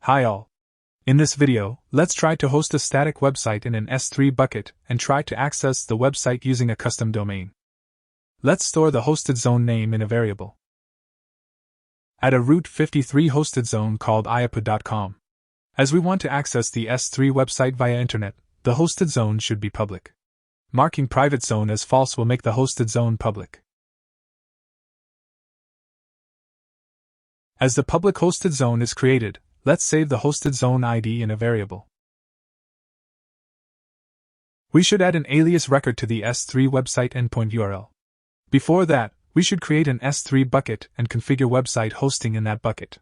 Hi all. In this video, let's try to host a static website in an S3 bucket and try to access the website using a custom domain. Let's store the hosted zone name in a variable. Add a root 53 hosted zone called alias.com. As we want to access the S3 website via internet, the hosted zone should be public. Marking private zone as false will make the hosted zone public. As the public hosted zone is created, let's save the hosted zone ID in a variable. We should add an alias record to the S3 website endpoint URL. Before that, we should create an S3 bucket and configure website hosting in that bucket.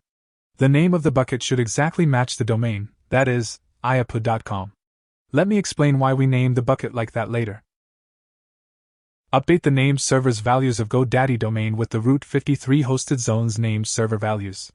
The name of the bucket should exactly match the domain, that is, alias.com. Let me explain why we named the bucket like that later. Update the named server's values of GoDaddy domain with the root 53 hosted zone's named server values.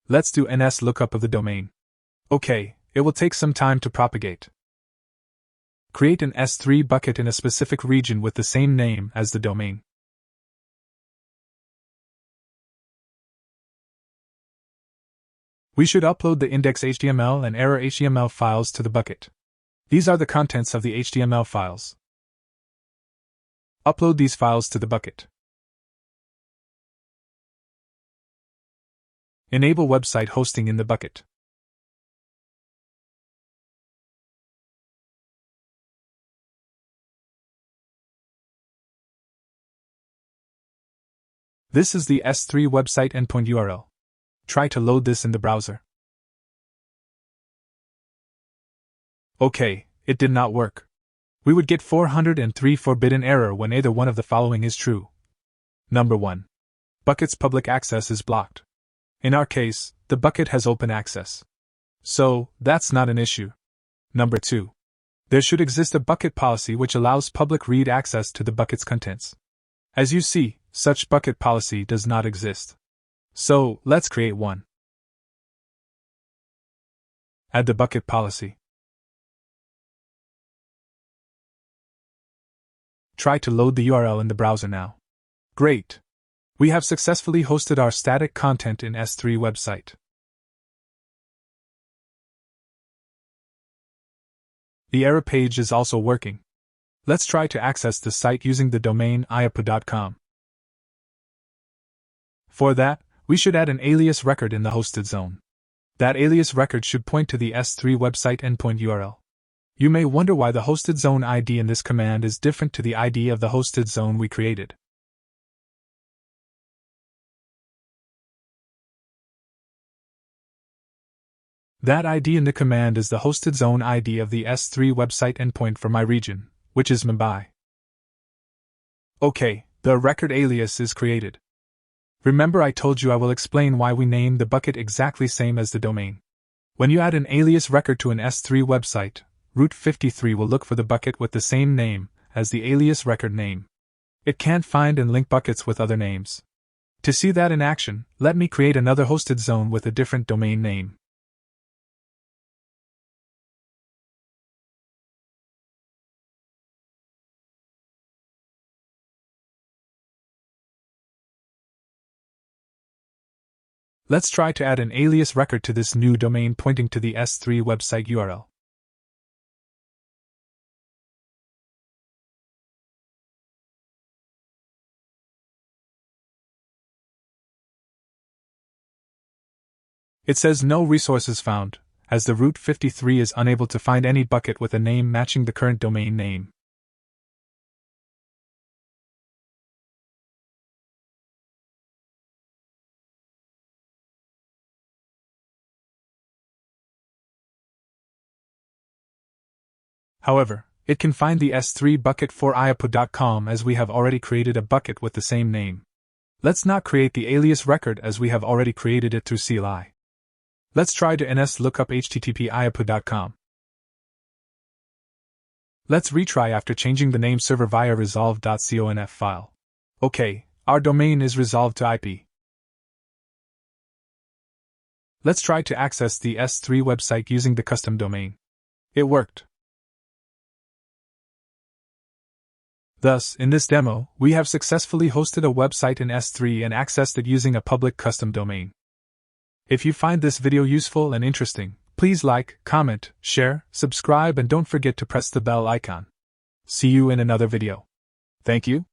Let's do ns lookup of the domain. Okay, it will take some time to propagate. Create an S3 bucket in a specific region with the same name as the domain. We should upload the index.html and error.html files to the bucket. These are the contents of the HTML files. Upload these files to the bucket. Enable website hosting in the bucket. This is the S3 website endpoint URL. Try to load this in the browser. Okay, it did not work. We would get 403 forbidden error when either one of the following is true. Number 1. Bucket's public access is blocked. In our case, the bucket has open access. So, that's not an issue. Number 2. There should exist a bucket policy which allows public read access to the bucket's contents. As you see, such bucket policy does not exist. So, let's create one. Add the bucket policy. Try to load the URL in the browser now. Great! We have successfully hosted our static content in S3 website. The error page is also working. Let's try to access the site using the domain alias.com. For that, we should add an alias record in the hosted zone. That alias record should point to the S3 website endpoint URL. You may wonder why the hosted zone ID in this command is different to the ID of the hosted zone we created. That ID in the command is the hosted zone ID of the S3 website endpoint for my region, which is Mumbai. Okay, the record alias is created. Remember I told you I will explain why we named the bucket exactly same as the domain. When you add an alias record to an S3 website, root 53 will look for the bucket with the same name as the alias record name. It can't find and link buckets with other names. To see that in action, let me create another hosted zone with a different domain name. Let's try to add an alias record to this new domain pointing to the S3 website URL. It says no resources found, as the root 53 is unable to find any bucket with a name matching the current domain name. However, it can find the S3 bucket for iapo.com as we have already created a bucket with the same name. Let's not create the alias record as we have already created it through CLI. Let's try to ns lookup http iapo.com. Let's retry after changing the name server via resolve.conf file. OK, our domain is resolved to IP. Let's try to access the S3 website using the custom domain. It worked. Thus, in this demo, we have successfully hosted a website in S3 and accessed it using a public custom domain. If you find this video useful and interesting, please like, comment, share, subscribe, and don't forget to press the bell icon. See you in another video. Thank you.